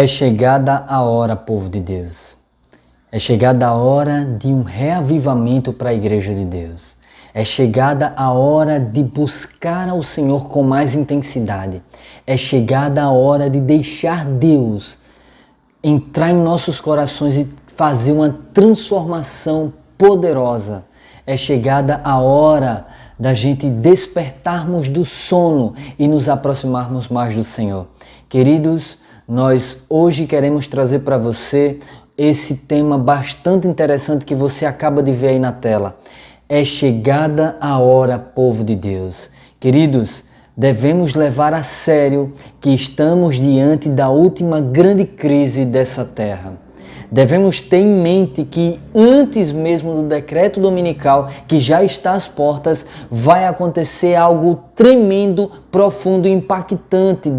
É chegada a hora, povo de Deus. É chegada a hora de um reavivamento para a Igreja de Deus. É chegada a hora de buscar ao Senhor com mais intensidade. É chegada a hora de deixar Deus entrar em nossos corações e fazer uma transformação poderosa. É chegada a hora da gente despertarmos do sono e nos aproximarmos mais do Senhor. Queridos, nós hoje queremos trazer para você esse tema bastante interessante que você acaba de ver aí na tela. É chegada a hora, povo de Deus. Queridos, devemos levar a sério que estamos diante da última grande crise dessa terra. Devemos ter em mente que antes mesmo do decreto dominical, que já está às portas, vai acontecer algo tremendo, profundo e impactante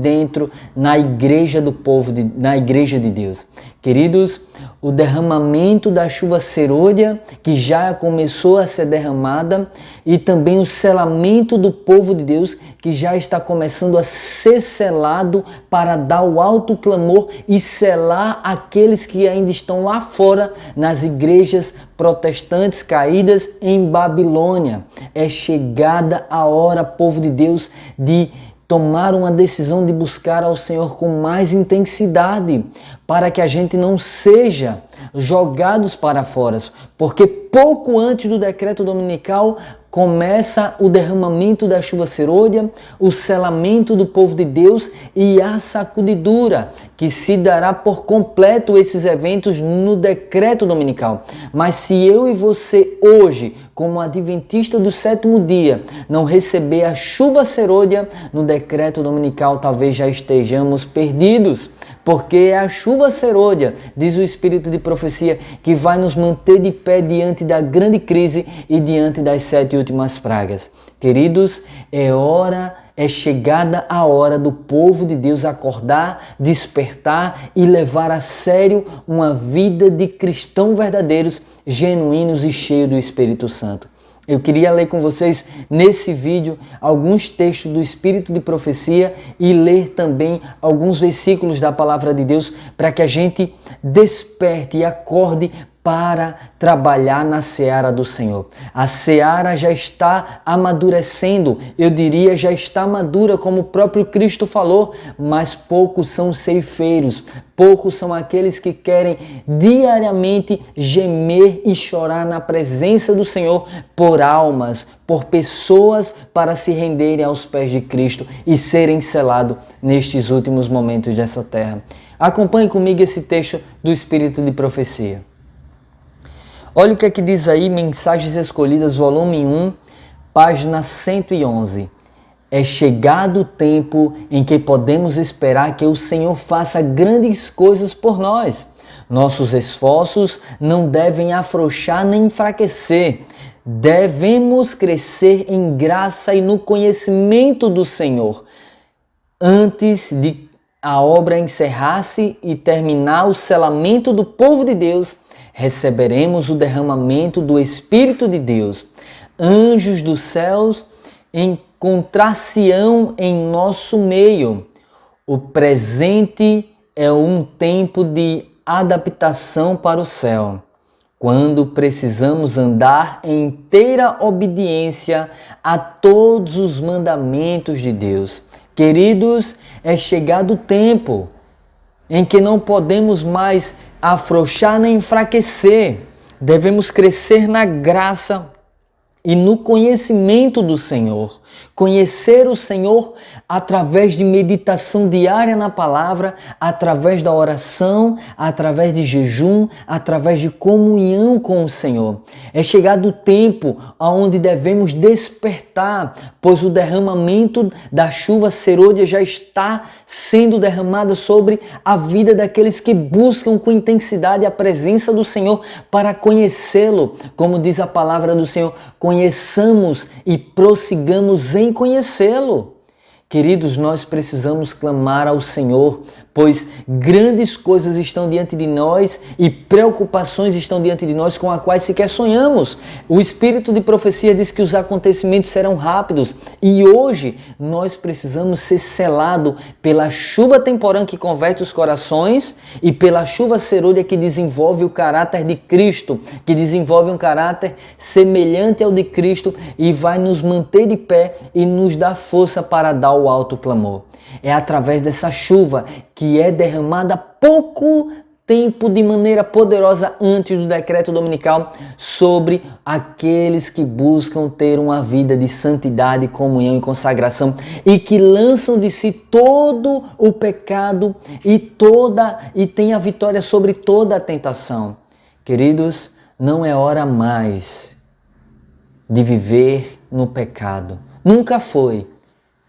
na igreja do povo, na igreja de Deus. Queridos, o derramamento da chuva serôdia, que já começou a ser derramada, e também o selamento do povo de Deus, que já está começando a ser selado para dar o alto clamor e selar aqueles que ainda estão lá fora nas igrejas protestantes caídas em Babilônia. É chegada a hora, povo de Deus, de tomar uma decisão de buscar ao Senhor com mais intensidade, para que a gente não seja jogados para fora, porque pouco antes do decreto dominical começa o derramamento da chuva serôdia, o selamento do povo de Deus e a sacudidura, que se dará por completo esses eventos no decreto dominical. Mas se eu e você hoje, como adventista do sétimo dia, não receber a chuva serôdia no decreto dominical, talvez já estejamos perdidos, porque é a chuva serôdia, diz o Espírito de profecia, que vai nos manter de pé diante da grande crise e diante das 7 últimas pragas. Queridos, é chegada a hora do povo de Deus acordar, despertar e levar a sério uma vida de cristãos verdadeiros, genuínos e cheios do Espírito Santo. Eu queria ler com vocês nesse vídeo alguns textos do Espírito de profecia e ler também alguns versículos da Palavra de Deus para que a gente desperte e acorde para trabalhar na seara do Senhor. A seara já está amadurecendo, eu diria já está madura, como o próprio Cristo falou, mas poucos são os ceifeiros, poucos são aqueles que querem diariamente gemer e chorar na presença do Senhor por almas, por pessoas para se renderem aos pés de Cristo e serem selados nestes últimos momentos dessa terra. Acompanhe comigo esse texto do Espírito de profecia. Olha o que é que diz aí, Mensagens Escolhidas, volume 1, página 111. É chegado o tempo em que podemos esperar que o Senhor faça grandes coisas por nós. Nossos esforços não devem afrouxar nem enfraquecer. Devemos crescer em graça e no conhecimento do Senhor. Antes de a obra encerrar-se e terminar o selamento do povo de Deus, receberemos o derramamento do Espírito de Deus. Anjos dos céus encontrar-se-ão em nosso meio. O presente é um tempo de adaptação para o céu, quando precisamos andar em inteira obediência a todos os mandamentos de Deus. Queridos, é chegado o tempo em que não podemos mais afrouxar nem enfraquecer. Devemos crescer na graça e no conhecimento do Senhor. Conhecer o Senhor através de meditação diária na palavra, através da oração, através de jejum, através de comunhão com o Senhor. É chegado o tempo onde devemos despertar, pois o derramamento da chuva serôdia já está sendo derramada sobre a vida daqueles que buscam com intensidade a presença do Senhor para conhecê-lo. Como diz a palavra do Senhor, conheçamos e prossigamos em conhecê-lo. Queridos, nós precisamos clamar ao Senhor, pois grandes coisas estão diante de nós e preocupações estão diante de nós com as quais sequer sonhamos. O Espírito de profecia diz que os acontecimentos serão rápidos e hoje nós precisamos ser selados pela chuva temporã que converte os corações e pela chuva serôdia que desenvolve o caráter de Cristo, que desenvolve um caráter semelhante ao de Cristo e vai nos manter de pé e nos dar força para dar o alto clamor. É através dessa chuva que é derramada pouco tempo de maneira poderosa antes do decreto dominical sobre aqueles que buscam ter uma vida de santidade, comunhão e consagração e que lançam de si todo o pecado e têm a vitória sobre toda a tentação. Queridos, não é hora mais de viver no pecado. Nunca foi.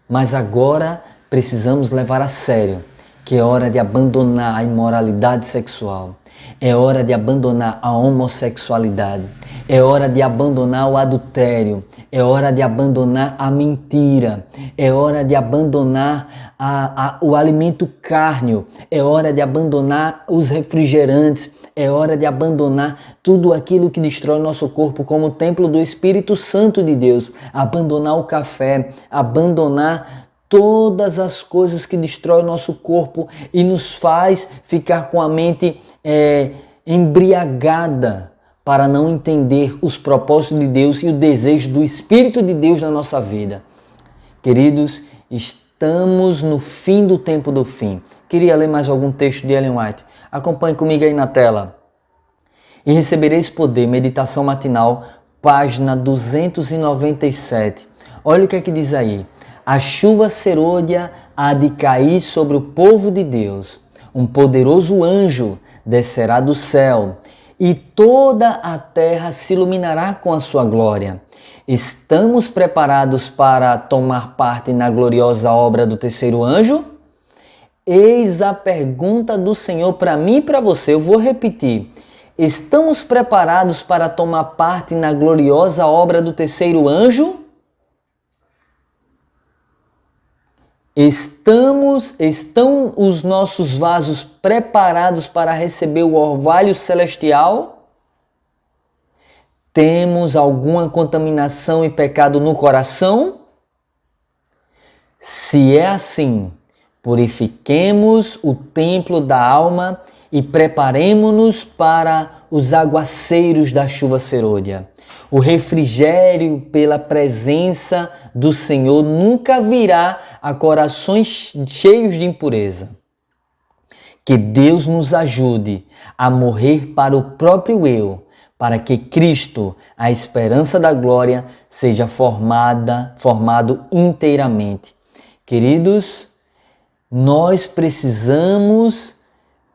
Mas agora precisamos levar a sério que é hora de abandonar a imoralidade sexual, é hora de abandonar a homossexualidade, é hora de abandonar o adultério, é hora de abandonar a mentira, é hora de abandonar o alimento cárneo, é hora de abandonar os refrigerantes, é hora de abandonar tudo aquilo que destrói nosso corpo como templo do Espírito Santo de Deus, abandonar o café, abandonar todas as coisas que destroem o nosso corpo e nos faz ficar com a mente embriagada para não entender os propósitos de Deus e o desejo do Espírito de Deus na nossa vida. Queridos, estamos no fim do tempo do fim. Queria ler mais algum texto de Ellen White. Acompanhe comigo aí na tela. E recebereis poder, meditação matinal, página 297. Olha o que é que diz aí. A chuva serôdia há de cair sobre o povo de Deus. Um poderoso anjo descerá do céu e toda a terra se iluminará com a sua glória. Estamos preparados para tomar parte na gloriosa obra do terceiro anjo? Eis a pergunta do Senhor para mim e para você. Eu vou repetir. Estamos preparados para tomar parte na gloriosa obra do terceiro anjo? Estão os nossos vasos preparados para receber o orvalho celestial? Temos alguma contaminação e pecado no coração? Se é assim, purifiquemos o templo da alma e preparemo-nos para os aguaceiros da chuva serôdia. O refrigério pela presença do Senhor nunca virá a corações cheios de impureza. Que Deus nos ajude a morrer para o próprio eu, para que Cristo, a esperança da glória, seja formado inteiramente. Queridos, nós precisamos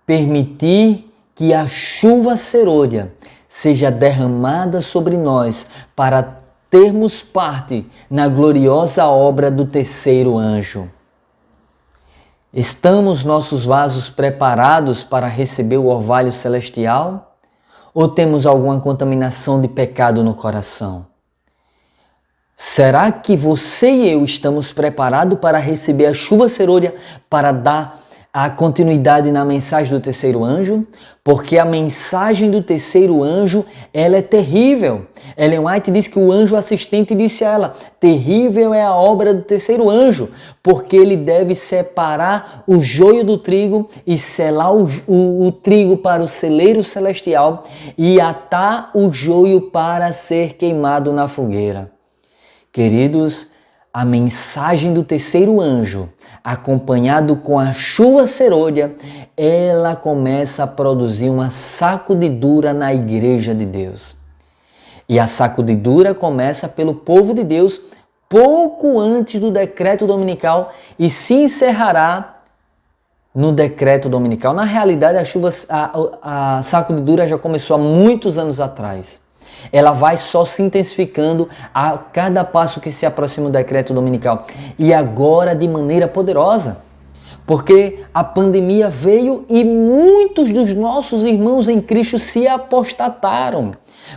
permitir que a chuva serôdia seja derramada sobre nós para termos parte na gloriosa obra do terceiro anjo. Estamos nossos vasos preparados para receber o orvalho celestial? Ou temos alguma contaminação de pecado no coração? Será que você e eu estamos preparados para receber a chuva serôdia para dar a continuidade na mensagem do terceiro anjo? Porque a mensagem do terceiro anjo, ela é terrível. Ellen White diz que o anjo assistente disse a ela, terrível é a obra do terceiro anjo, porque ele deve separar o joio do trigo e selar o trigo para o celeiro celestial e atar o joio para ser queimado na fogueira. Queridos, a mensagem do terceiro anjo, acompanhado com a chuva serôdia, ela começa a produzir uma sacudidura na igreja de Deus. E a sacudidura começa pelo povo de Deus pouco antes do decreto dominical e se encerrará no decreto dominical. Na realidade, a sacudidura já começou há muitos anos atrás. Ela vai só se intensificando a cada passo que se aproxima do decreto dominical. E agora de maneira poderosa. Porque a pandemia veio e muitos dos nossos irmãos em Cristo se apostataram.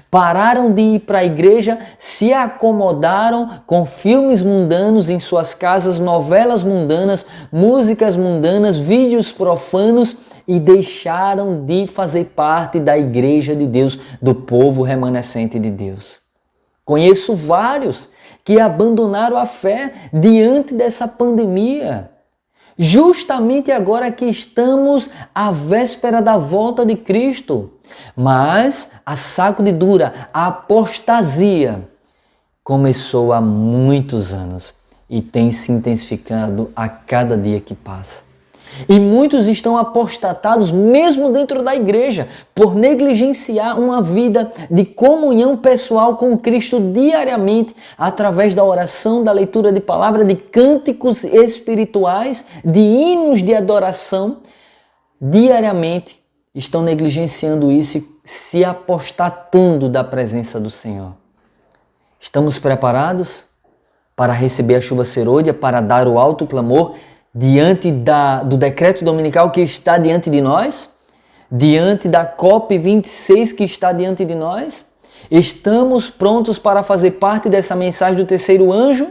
Pararam de ir para a igreja, se acomodaram com filmes mundanos em suas casas, novelas mundanas, músicas mundanas, vídeos profanos e deixaram de fazer parte da igreja de Deus, do povo remanescente de Deus. Conheço vários que abandonaram a fé diante dessa pandemia. Justamente agora que estamos à véspera da volta de Cristo. Mas a sacudidura, a apostasia, começou há muitos anos e tem se intensificado a cada dia que passa. E muitos estão apostatados mesmo dentro da igreja por negligenciar uma vida de comunhão pessoal com Cristo diariamente através da oração, da leitura de palavra, de cânticos espirituais, de hinos de adoração. Diariamente estão negligenciando isso e se apostatando da presença do Senhor. Estamos preparados para receber a chuva serôdia, para dar o alto clamor diante do decreto dominical que está diante de nós, diante da COP26 que está diante de nós? Estamos prontos para fazer parte dessa mensagem do terceiro anjo?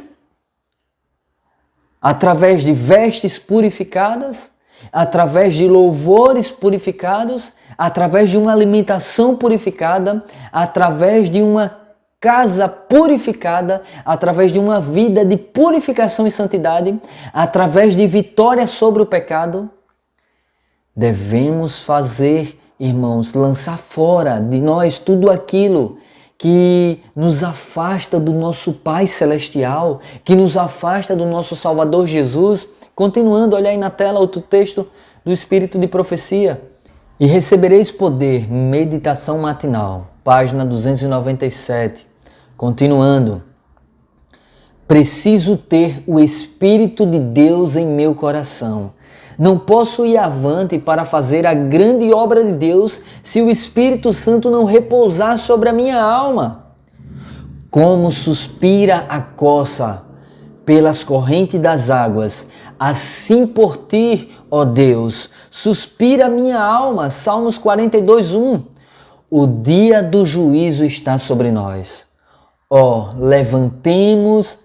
Através de vestes purificadas, através de louvores purificados, através de uma alimentação purificada, através de uma casa purificada, através de uma vida de purificação e santidade, através de vitória sobre o pecado. Devemos fazer, irmãos, lançar fora de nós tudo aquilo que nos afasta do nosso Pai Celestial, que nos afasta do nosso Salvador Jesus. Continuando, olha aí na tela outro texto do Espírito de Profecia. E recebereis poder, meditação matinal, página 297. Continuando, preciso ter o Espírito de Deus em meu coração. Não posso ir avante para fazer a grande obra de Deus se o Espírito Santo não repousar sobre a minha alma. Como suspira a coça pelas correntes das águas, assim por ti, ó Deus, suspira a minha alma. Salmos 42:1. O dia do juízo está sobre nós. Levantemos,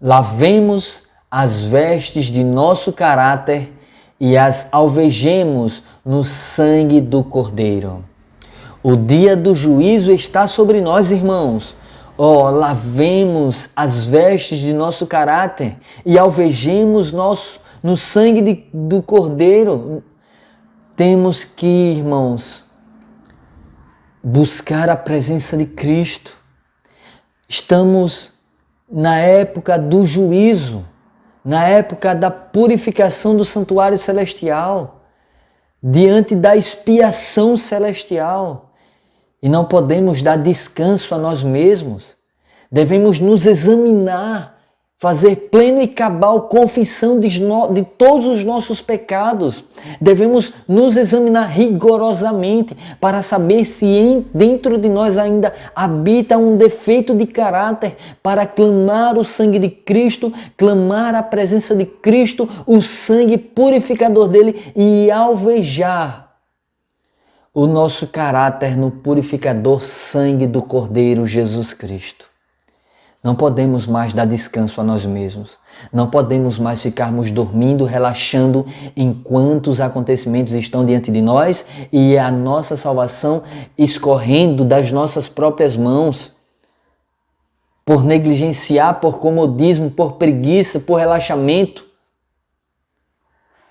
lavemos as vestes de nosso caráter e as alvejemos no sangue do Cordeiro. O dia do juízo está sobre nós, irmãos. Lavemos as vestes de nosso caráter e alvejemos no sangue do Cordeiro. Temos que, irmãos, buscar a presença de Cristo. Estamos na época do juízo, na época da purificação do santuário celestial, diante da expiação celestial. E não podemos dar descanso a nós mesmos. Devemos nos examinar, fazer plena e cabal confissão de todos os nossos pecados. Devemos nos examinar rigorosamente para saber se dentro de nós ainda habita um defeito de caráter, para clamar o sangue de Cristo, clamar a presença de Cristo, o sangue purificador dele e alvejar o nosso caráter no purificador sangue do Cordeiro Jesus Cristo. Não podemos mais dar descanso a nós mesmos. Não podemos mais ficarmos dormindo, relaxando enquanto os acontecimentos estão diante de nós e a nossa salvação escorrendo das nossas próprias mãos. Por negligenciar, por comodismo, por preguiça, por relaxamento,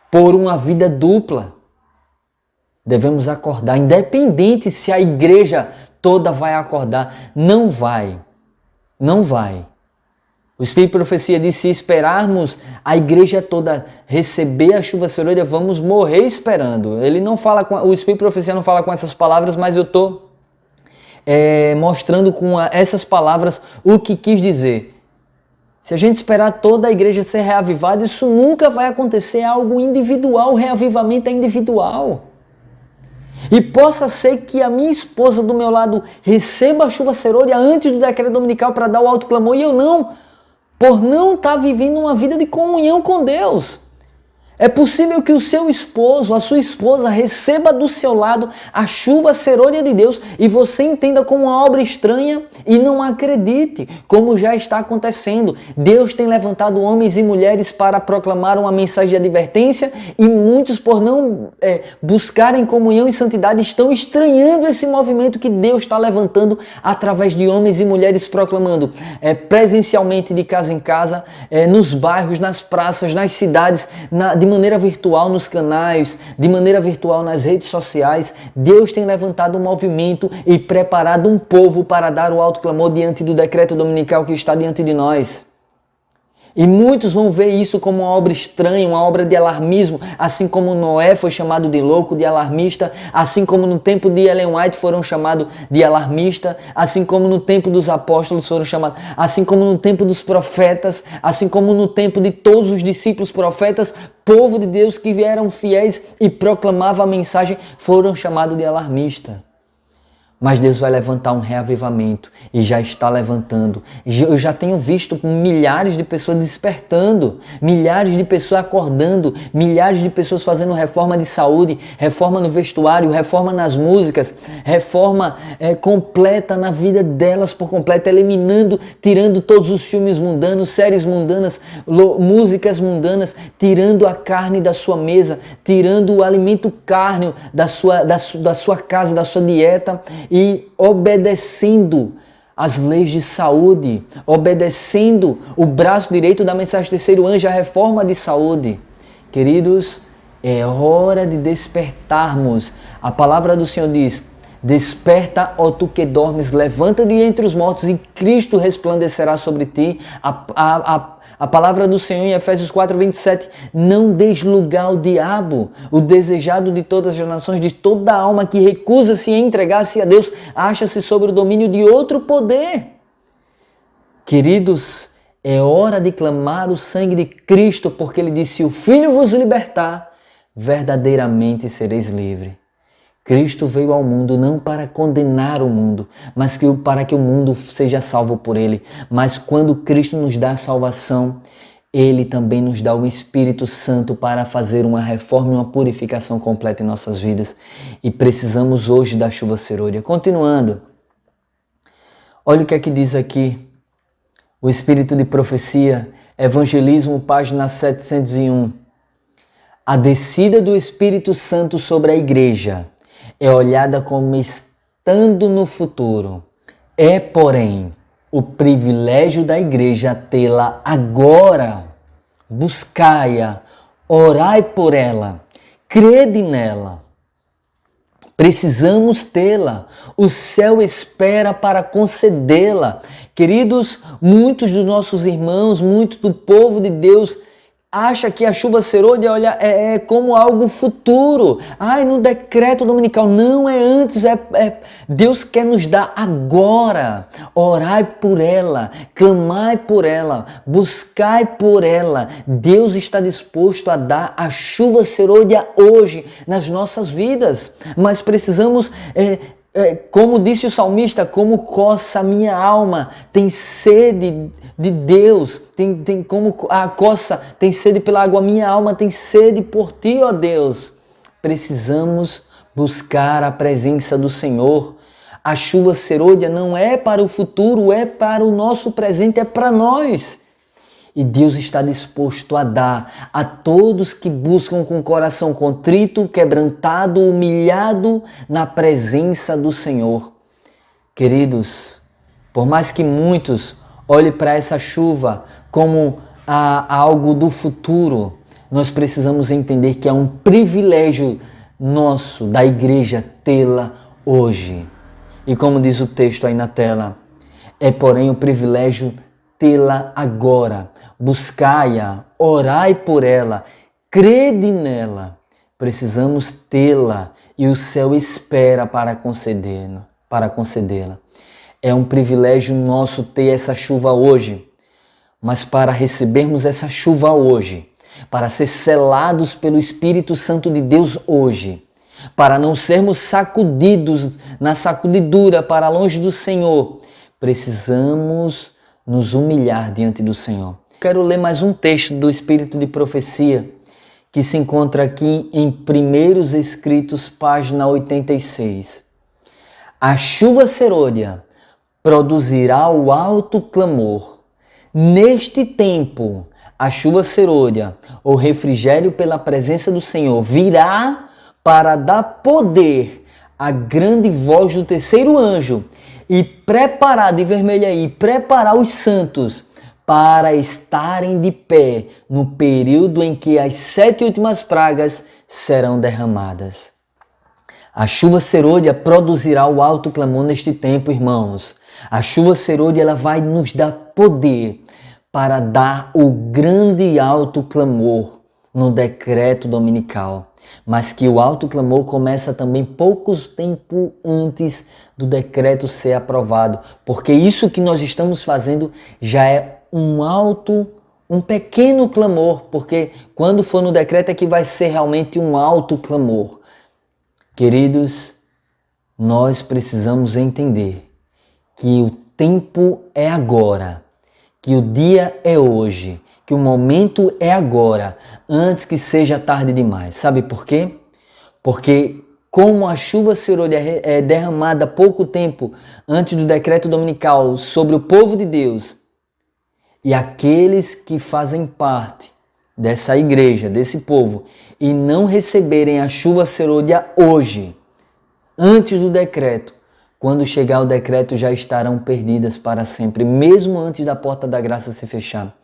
por uma vida dupla. Devemos acordar, independente se a igreja toda vai acordar. Não vai. Não vai. O Espírito de Profecia diz: se esperarmos a igreja toda receber a chuva serôdia, vamos morrer esperando. Ele não fala o Espírito de Profecia não fala com essas palavras, mas eu estou mostrando com essas palavras o que quis dizer. Se a gente esperar toda a igreja ser reavivada, isso nunca vai acontecer, é algo individual, o reavivamento é individual. E possa ser que a minha esposa do meu lado receba a chuva serôdia antes do decreto dominical para dar o alto clamor e eu não, por não estar vivendo uma vida de comunhão com Deus. É possível que o seu esposo, a sua esposa, receba do seu lado a chuva serôdia de Deus e você entenda como uma obra estranha e não acredite, como já está acontecendo. Deus tem levantado homens e mulheres para proclamar uma mensagem de advertência e muitos, por não buscarem comunhão e santidade, estão estranhando esse movimento que Deus está levantando através de homens e mulheres proclamando presencialmente, de casa em casa, nos bairros, nas praças, nas cidades, de maneira virtual nos canais, de maneira virtual nas redes sociais. Deus tem levantado um movimento e preparado um povo para dar o alto clamor diante do decreto dominical que está diante de nós. E muitos vão ver isso como uma obra estranha, uma obra de alarmismo, assim como Noé foi chamado de louco, de alarmista, assim como no tempo de Ellen White foram chamados de alarmista, assim como no tempo dos apóstolos foram chamados, assim como no tempo dos profetas, assim como no tempo de todos os discípulos profetas, povo de Deus que vieram fiéis e proclamavam a mensagem, foram chamados de alarmista. Mas Deus vai levantar um reavivamento e já está levantando. Eu já tenho visto milhares de pessoas despertando, milhares de pessoas acordando, milhares de pessoas fazendo reforma de saúde, reforma no vestuário, reforma nas músicas, reforma completa na vida delas por completo, eliminando, tirando todos os filmes mundanos, séries mundanas, músicas mundanas, tirando a carne da sua mesa, tirando o alimento cárneo da sua casa, da sua dieta, e obedecendo as leis de saúde, obedecendo o braço direito da mensagem do terceiro anjo, a reforma de saúde. Queridos, é hora de despertarmos. A palavra do Senhor diz: desperta, ó tu que dormes, levanta-te entre os mortos e Cristo resplandecerá sobre ti. A palavra do Senhor em Efésios 4:27, não deis lugar ao diabo, o desejado de todas as nações, de toda a alma que recusa-se a entregar-se a Deus, acha-se sobre o domínio de outro poder. Queridos, é hora de clamar o sangue de Cristo, porque Ele disse: se o Filho vos libertar, verdadeiramente sereis livres. Cristo veio ao mundo não para condenar o mundo, mas para que o mundo seja salvo por Ele. Mas quando Cristo nos dá a salvação, Ele também nos dá o Espírito Santo para fazer uma reforma e uma purificação completa em nossas vidas. E precisamos hoje da chuva serôdia. Continuando, olha o que é que diz aqui o Espírito de Profecia, Evangelismo, página 701. A descida do Espírito Santo sobre a igreja é olhada como estando no futuro. É, porém, o privilégio da igreja tê-la agora. Buscai-a, orai por ela, crede nela. Precisamos tê-la. O céu espera para concedê-la. Queridos, muitos dos nossos irmãos, muito do povo de Deus acha que a chuva serôdia é como algo futuro. No decreto dominical. Não, é antes. Deus quer nos dar agora. Orai por ela, clamai por ela, buscai por ela. Deus está disposto a dar a chuva serôdia hoje nas nossas vidas. Mas precisamos... como disse o salmista, como coça a minha alma, tem sede de Deus, tem como a coça tem sede pela água, minha alma tem sede por ti, ó Deus. Precisamos buscar a presença do Senhor. A chuva serôdia não é para o futuro, é para o nosso presente, é para nós. E Deus está disposto a dar a todos que buscam com o coração contrito, quebrantado, humilhado na presença do Senhor. Queridos, por mais que muitos olhem para essa chuva como algo do futuro, nós precisamos entender que é um privilégio nosso, da igreja, tê-la hoje. E como diz o texto aí na tela, é porém o privilégio tê-la agora. Buscai-a, orai por ela, crede nela. Precisamos tê-la e o céu espera para concedê-la. É um privilégio nosso ter essa chuva hoje, mas para recebermos essa chuva hoje, para ser selados pelo Espírito Santo de Deus hoje, para não sermos sacudidos na sacudidura para longe do Senhor, precisamos nos humilhar diante do Senhor. Quero ler mais um texto do Espírito de Profecia, que se encontra aqui em Primeiros Escritos, página 86. A chuva serôdia produzirá o alto clamor. Neste tempo, a chuva serôdia, o refrigério pela presença do Senhor, virá para dar poder à grande voz do terceiro anjo e preparar, de vermelho aí, preparar os santos para estarem de pé no período em que as 7 últimas pragas serão derramadas. A chuva serôdia produzirá o alto clamor neste tempo, irmãos. A chuva serôdia ela vai nos dar poder para dar o grande e alto clamor no decreto dominical. Mas que o alto clamor começa também poucos tempo antes do decreto ser aprovado. Porque isso que nós estamos fazendo já é um pequeno clamor. Porque quando for no decreto é que vai ser realmente um alto clamor. Queridos, nós precisamos entender que o tempo é agora, que o dia é hoje, que o momento é agora, antes que seja tarde demais. Sabe por quê? Porque como a chuva serôdia é derramada pouco tempo antes do decreto dominical sobre o povo de Deus, e aqueles que fazem parte dessa igreja, desse povo, e não receberem a chuva serôdia hoje, antes do decreto, quando chegar o decreto já estarão perdidas para sempre, mesmo antes da porta da graça se fechar.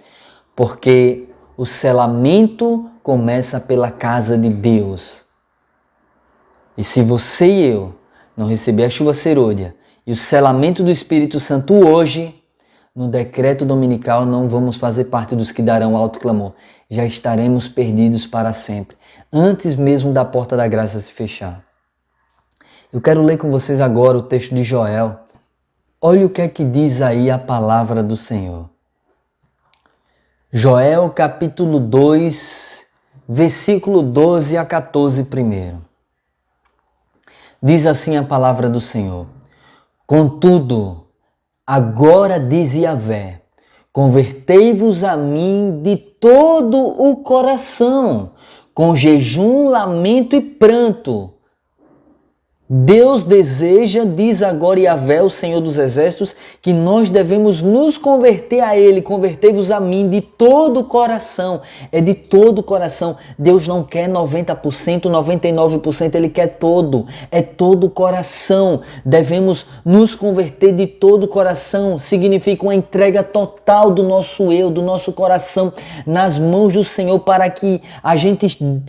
Porque o selamento começa pela casa de Deus. E se você e eu não receber a chuva serôdia e o selamento do Espírito Santo hoje, no decreto dominical não vamos fazer parte dos que darão alto clamor. Já estaremos perdidos para sempre, antes mesmo da porta da graça se fechar. Eu quero ler com vocês agora o texto de Joel. Olha o que é que diz aí a palavra do Senhor. Joel capítulo 2, versículo 12 a 14 primeiro. Diz assim a palavra do Senhor. Contudo, agora diz Yahvé, convertei-vos a mim de todo o coração, com jejum, lamento e pranto. Deus deseja, diz agora Yahvé, o Senhor dos Exércitos, que nós devemos nos converter a Ele. Convertei-vos a mim de todo o coração. É de todo o coração. Deus não quer 90%, 99%, Ele quer todo. É todo o coração. Devemos nos converter de todo o coração. Significa uma entrega total do nosso eu, do nosso coração, nas mãos do Senhor, para que a gente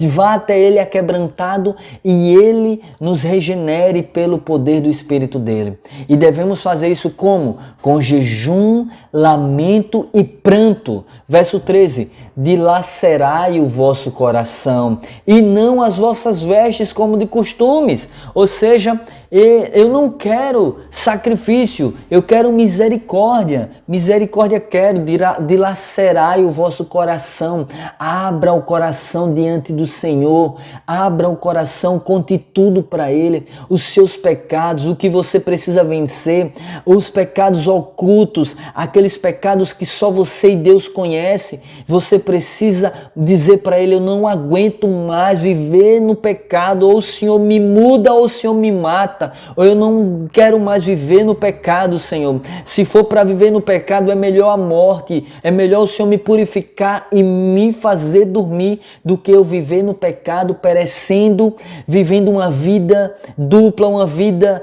vá até Ele aquebrantado e Ele nos regenere pelo poder do Espírito dele. E devemos fazer isso como? Com jejum, lamento e pranto. Verso 13. Dilacerai o vosso coração e não as vossas vestes como de costumes. Ou seja, eu não quero sacrifício, eu quero misericórdia. Misericórdia quero, dilacerai o vosso coração. Abra o coração diante do Senhor. Abra o coração, conte tudo para Ele. Os seus pecados, o que você precisa vencer, os pecados ocultos, aqueles pecados que só você e Deus conhecem. Você precisa dizer para Ele, eu não aguento mais viver no pecado, ou o Senhor me muda ou o Senhor me mata, ou eu não quero mais viver no pecado, Senhor. Se for para viver no pecado, é melhor a morte, é melhor o Senhor me purificar e me fazer dormir do que eu viver no pecado, perecendo, vivendo uma vida dupla, uma vida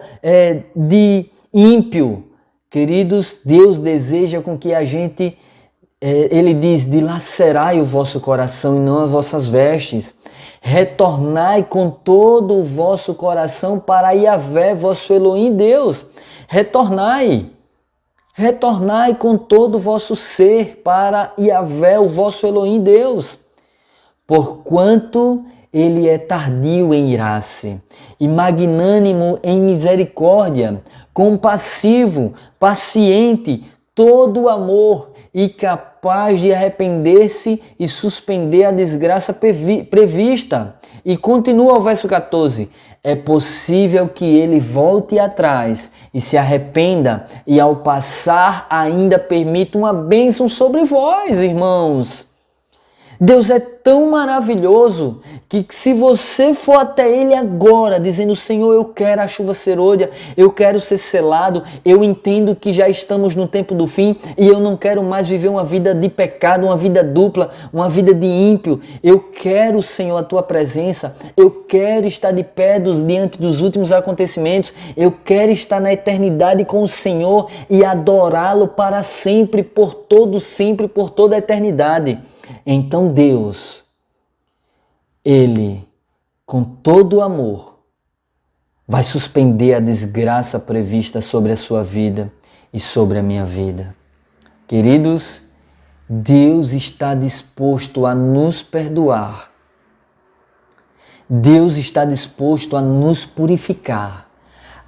de ímpio. Queridos, Deus deseja com que a gente, Ele diz, dilacerai o vosso coração e não as vossas vestes. Retornai com todo o vosso coração para Yahvé, vosso Elohim Deus. Retornai com todo o vosso ser para Yahvé, o vosso Elohim Deus. Porquanto Ele é tardio em irar-se e magnânimo em misericórdia, compassivo, paciente, todo amor e capaz de arrepender-se e suspender a desgraça prevista. E continua o verso 14. É possível que ele volte atrás e se arrependa e ao passar ainda permita uma bênção sobre vós, irmãos. Deus é tão maravilhoso que se você for até Ele agora, dizendo, Senhor, eu quero a chuva serôdia, eu quero ser selado, eu entendo que já estamos no tempo do fim e eu não quero mais viver uma vida de pecado, uma vida dupla, uma vida de ímpio. Eu quero, Senhor, a Tua presença, eu quero estar de pé diante dos últimos acontecimentos, eu quero estar na eternidade com o Senhor e adorá-lo para sempre, por toda a eternidade. Então Deus, Ele, com todo o amor, vai suspender a desgraça prevista sobre a sua vida e sobre a minha vida. Queridos, Deus está disposto a nos perdoar. Deus está disposto a nos purificar,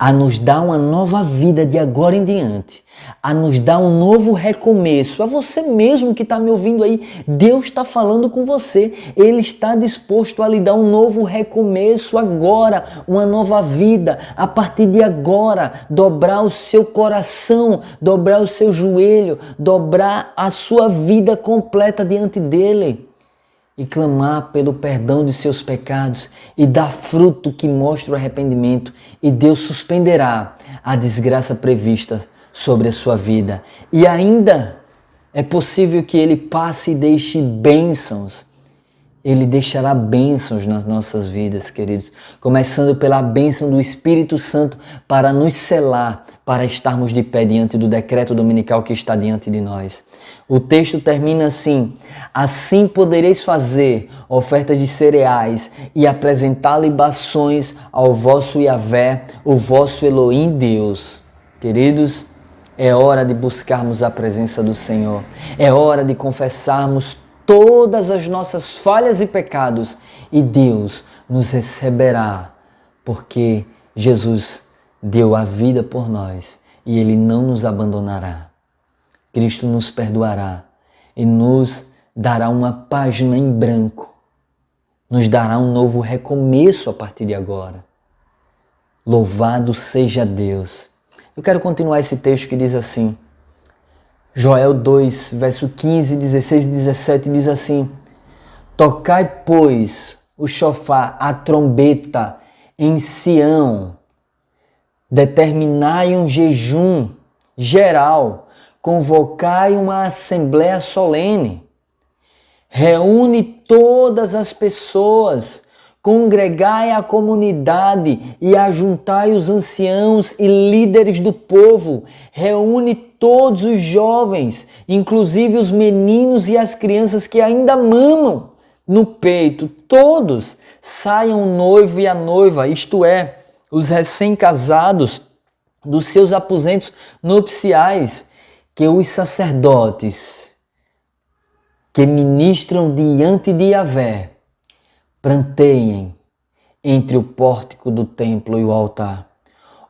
a nos dar uma nova vida de agora em diante, a nos dar um novo recomeço. A você mesmo que está me ouvindo aí, Deus está falando com você. Ele está disposto a lhe dar um novo recomeço agora, uma nova vida. A partir de agora, dobrar o seu coração, dobrar o seu joelho, dobrar a sua vida completa diante dele e clamar pelo perdão de seus pecados e dar fruto que mostre o arrependimento, e Deus suspenderá a desgraça prevista sobre a sua vida. E ainda é possível que Ele passe e deixe bênçãos. Ele deixará bênçãos nas nossas vidas, queridos, começando pela bênção do Espírito Santo para nos selar, para estarmos de pé diante do decreto dominical que está diante de nós. O texto termina assim: assim podereis fazer ofertas de cereais e apresentar libações ao vosso Yahvé, o vosso Elohim Deus. Queridos, é hora de buscarmos a presença do Senhor, é hora de confessarmos todas as nossas falhas e pecados, e Deus nos receberá, porque Jesus deu a vida por nós e Ele não nos abandonará. Cristo nos perdoará e nos dará uma página em branco, nos dará um novo recomeço a partir de agora. Louvado seja Deus! Eu quero continuar esse texto que diz assim, Joel 2, verso 15, 16 e 17 diz assim: tocai, pois, o chofar, a trombeta em Sião, determinai um jejum geral, convocai uma assembleia solene, reúne todas as pessoas, congregai a comunidade e ajuntai os anciãos e líderes do povo, reúne todos os jovens, inclusive os meninos e as crianças que ainda mamam no peito, todos saiam o noivo e a noiva, isto é, os recém-casados dos seus aposentos nupciais, que os sacerdotes que ministram diante de Yahvé pranteiem entre o pórtico do templo e o altar,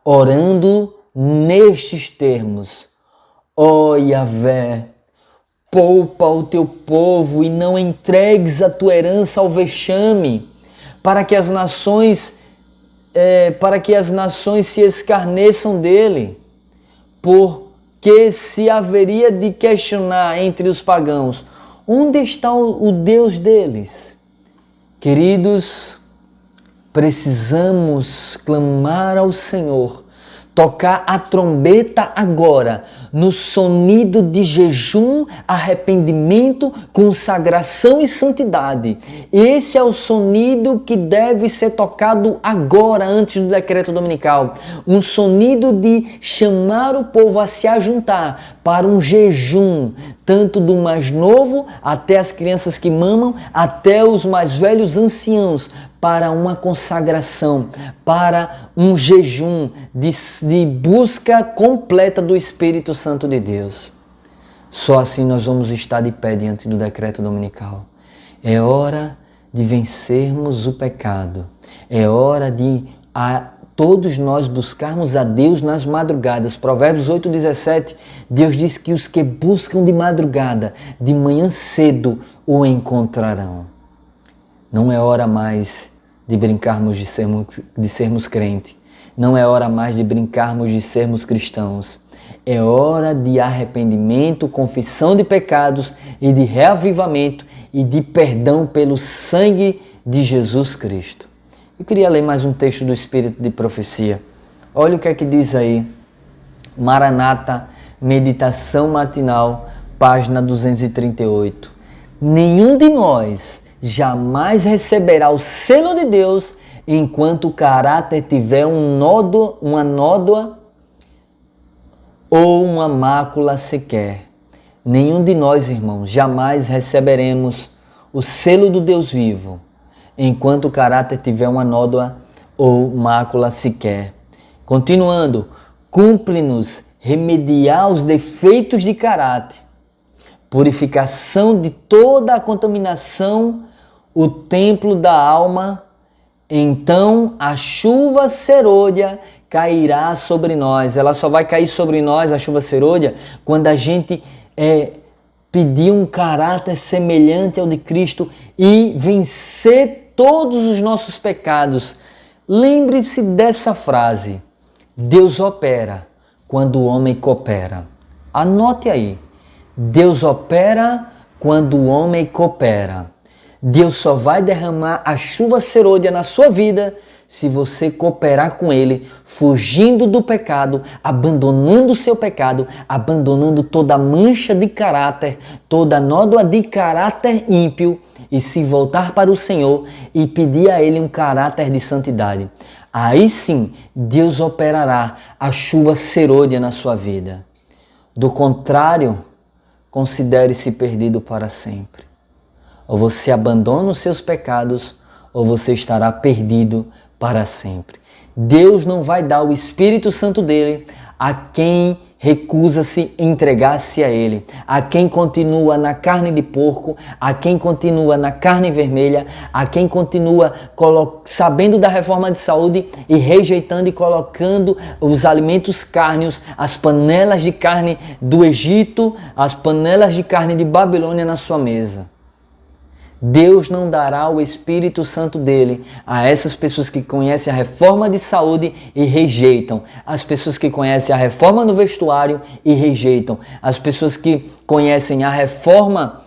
orando nestes termos: ó Yahvé, poupa o teu povo e não entregues a tua herança ao vexame, para que as nações se escarneçam dele, porque se haveria de questionar entre os pagãos, onde está o Deus deles? Queridos, precisamos clamar ao Senhor, tocar a trombeta agora, no sonido de jejum, arrependimento, consagração e santidade. Esse é o sonido que deve ser tocado agora, antes do decreto dominical. Um sonido de chamar o povo a se ajuntar para um jejum, tanto do mais novo até as crianças que mamam, até os mais velhos anciãos, para uma consagração, para um jejum de busca completa do Espírito Santo de Deus. Só assim nós vamos estar de pé diante do decreto dominical. É hora de vencermos o pecado. É hora de todos nós buscarmos a Deus nas madrugadas. Provérbios 8,17, Deus diz que os que buscam de madrugada, de manhã cedo, o encontrarão. Não é hora mais de brincarmos de sermos crentes. Não é hora mais de brincarmos de sermos cristãos. É hora de arrependimento, confissão de pecados e de reavivamento e de perdão pelo sangue de Jesus Cristo. Eu queria ler mais um texto do Espírito de Profecia. Olha o que é que diz aí. Maranata, meditação matinal, página 238. Nenhum de nós jamais receberá o selo de Deus enquanto o caráter tiver uma nódoa ou uma mácula sequer. Nenhum de nós, irmãos, jamais receberemos o selo do Deus vivo enquanto o caráter tiver uma nódoa ou mácula sequer. Continuando, cumpre-nos remediar os defeitos de caráter, purificação de toda a contaminação, o templo da alma. Então a chuva serôdia cairá sobre nós. Ela só vai cair sobre nós, a chuva serôdia, quando a gente pedir um caráter semelhante ao de Cristo e vencer todos os nossos pecados. Lembre-se dessa frase: Deus opera quando o homem coopera. Anote aí. Deus opera quando o homem coopera. Deus só vai derramar a chuva serôdia na sua vida se você cooperar com Ele, fugindo do pecado, abandonando o seu pecado, abandonando toda mancha de caráter, toda nódoa de caráter ímpio e se voltar para o Senhor e pedir a Ele um caráter de santidade. Aí sim, Deus operará a chuva serôdia na sua vida. Do contrário, considere-se perdido para sempre. Ou você abandona os seus pecados, ou você estará perdido para sempre. Deus não vai dar o Espírito Santo dele a quem recusa-se entregar-se a Ele, a quem continua na carne de porco, a quem continua na carne vermelha, a quem continua sabendo da reforma de saúde e rejeitando e colocando os alimentos cárneos, as panelas de carne do Egito, as panelas de carne de Babilônia na sua mesa. Deus não dará o Espírito Santo dele a essas pessoas que conhecem a reforma de saúde e rejeitam, as pessoas que conhecem a reforma no vestuário e rejeitam, as pessoas que conhecem a reforma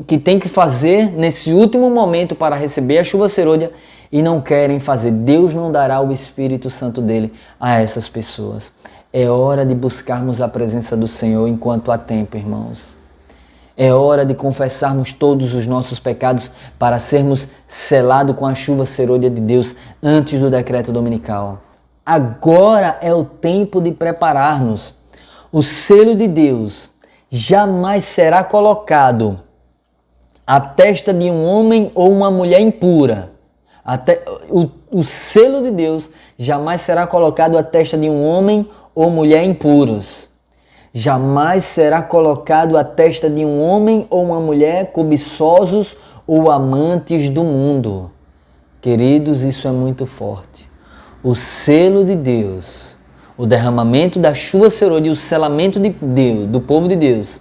que tem que fazer nesse último momento para receber a chuva serôdia e não querem fazer. Deus não dará o Espírito Santo dele a essas pessoas. É hora de buscarmos a presença do Senhor enquanto há tempo, irmãos. É hora de confessarmos todos os nossos pecados para sermos selados com a chuva serôdia de Deus antes do decreto dominical. Agora é o tempo de preparar-nos. O selo de Deus jamais será colocado à testa de um homem ou uma mulher impura. O selo de Deus jamais será colocado à testa de um homem ou mulher impuros. Jamais será colocado à testa de um homem ou uma mulher cobiçosos ou amantes do mundo. Queridos, isso é muito forte. O selo de Deus, o derramamento da chuva serôdia e o selamento de Deus, do povo de Deus,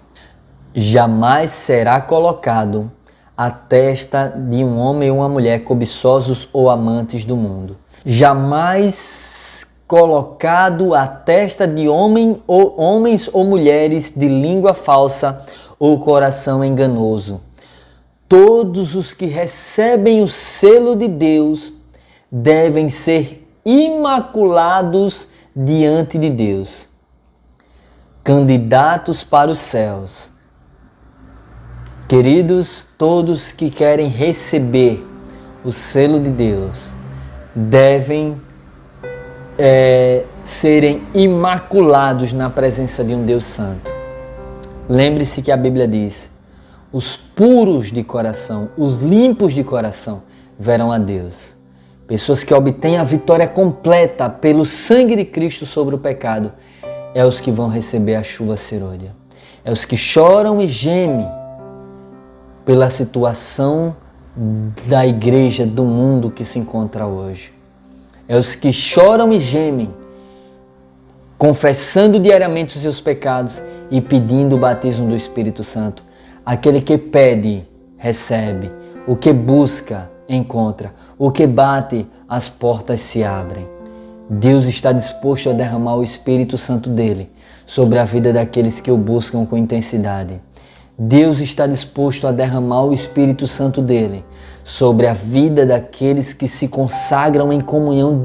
jamais será colocado à testa de um homem ou uma mulher cobiçosos ou amantes do mundo. Jamais colocado à testa de homens ou mulheres de língua falsa ou coração enganoso. Todos os que recebem o selo de Deus devem ser imaculados diante de Deus, candidatos para os céus. Queridos, todos que querem receber o selo de Deus devem serem imaculados na presença de um Deus Santo. Lembre-se que a Bíblia diz: os puros de coração, os limpos de coração verão a Deus. Pessoas que obtêm a vitória completa pelo sangue de Cristo sobre o pecado, é os que vão receber a chuva serôdia. É os que choram e gemem pela situação da igreja, do mundo que se encontra hoje. É os que choram e gemem, confessando diariamente os seus pecados e pedindo o batismo do Espírito Santo. Aquele que pede, recebe. O que busca, encontra. O que bate, as portas se abrem. Deus está disposto a derramar o Espírito Santo dele sobre a vida daqueles que o buscam com intensidade. Deus está disposto a derramar o Espírito Santo dele sobre a vida daqueles que se consagram em comunhão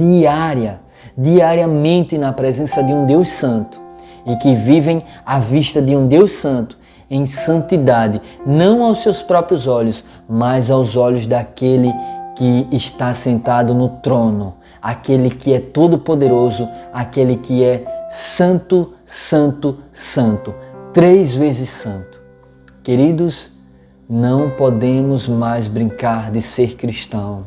diariamente na presença de um Deus Santo e que vivem à vista de um Deus Santo em santidade, não aos seus próprios olhos, mas aos olhos daquele que está sentado no trono, aquele que é todo-poderoso, aquele que é santo, santo, santo, 3 vezes santo. Queridos, não podemos mais brincar de ser cristão.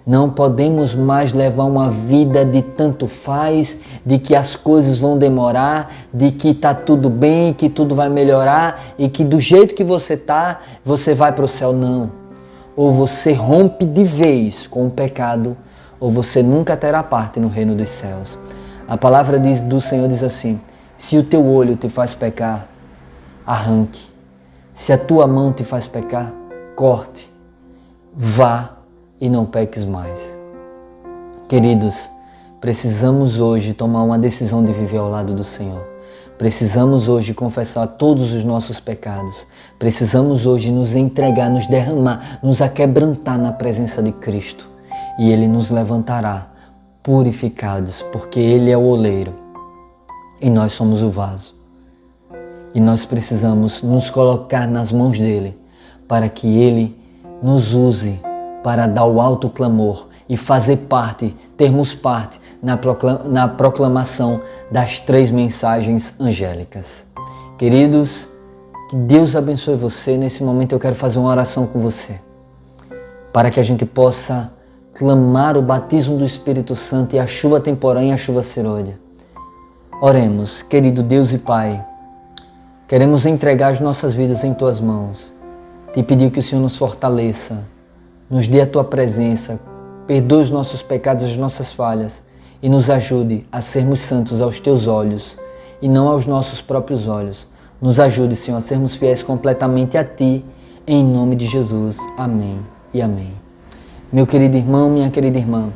Não podemos mais levar uma vida de tanto faz, de que as coisas vão demorar, de que está tudo bem, que tudo vai melhorar e que do jeito que você está, você vai para o céu. Não. Ou você rompe de vez com o pecado, ou você nunca terá parte no reino dos céus. A palavra do Senhor diz assim: se o teu olho te faz pecar, arranque. Se a tua mão te faz pecar, corte. Vá e não peques mais. Queridos, precisamos hoje tomar uma decisão de viver ao lado do Senhor. Precisamos hoje confessar todos os nossos pecados. Precisamos hoje nos entregar, nos derramar, nos aquebrantar na presença de Cristo. E Ele nos levantará purificados, porque Ele é o oleiro e nós somos o vaso. E nós precisamos nos colocar nas mãos dEle para que Ele nos use para dar o alto clamor e fazer parte, termos parte na proclamação das 3 mensagens angélicas. Queridos, que Deus abençoe você. Nesse momento eu quero fazer uma oração com você, para que a gente possa clamar o batismo do Espírito Santo e a chuva temporânea e a chuva serôdia. Oremos. Querido Deus e Pai, queremos entregar as nossas vidas em Tuas mãos. Te pedir que o Senhor nos fortaleça, nos dê a Tua presença, perdoe os nossos pecados, as nossas falhas e nos ajude a sermos santos aos Teus olhos e não aos nossos próprios olhos. Nos ajude, Senhor, a sermos fiéis completamente a Ti, em nome de Jesus. Amém e amém. Meu querido irmão, minha querida irmã,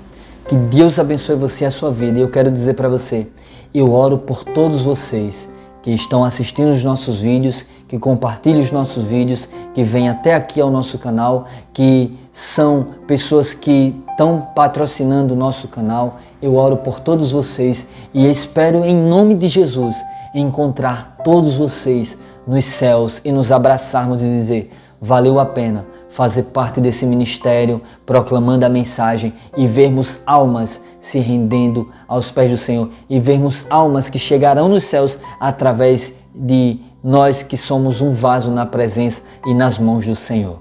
que Deus abençoe você e a sua vida. E eu quero dizer para você, eu oro por todos vocês que estão assistindo os nossos vídeos, que compartilhem os nossos vídeos, que vêm até aqui ao nosso canal, que são pessoas que estão patrocinando o nosso canal. Eu oro por todos vocês e espero em nome de Jesus encontrar todos vocês nos céus e nos abraçarmos e dizer: valeu a pena fazer parte desse ministério, proclamando a mensagem e vermos almas se rendendo aos pés do Senhor e vermos almas que chegarão nos céus através de nós que somos um vaso na presença e nas mãos do Senhor.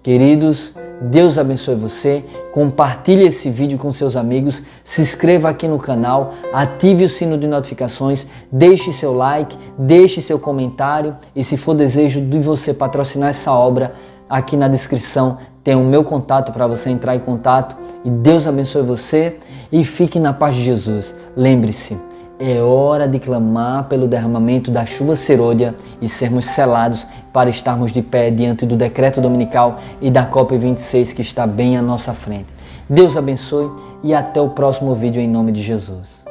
Queridos, Deus abençoe você, compartilhe esse vídeo com seus amigos, se inscreva aqui no canal, ative o sino de notificações, deixe seu like, deixe seu comentário e se for desejo de você patrocinar essa obra, aqui na descrição tem o meu contato para você entrar em contato. E Deus abençoe você e fique na paz de Jesus. Lembre-se, é hora de clamar pelo derramamento da chuva serôdia e sermos selados para estarmos de pé diante do decreto dominical e da COP26 que está bem à nossa frente. Deus abençoe e até o próximo vídeo em nome de Jesus.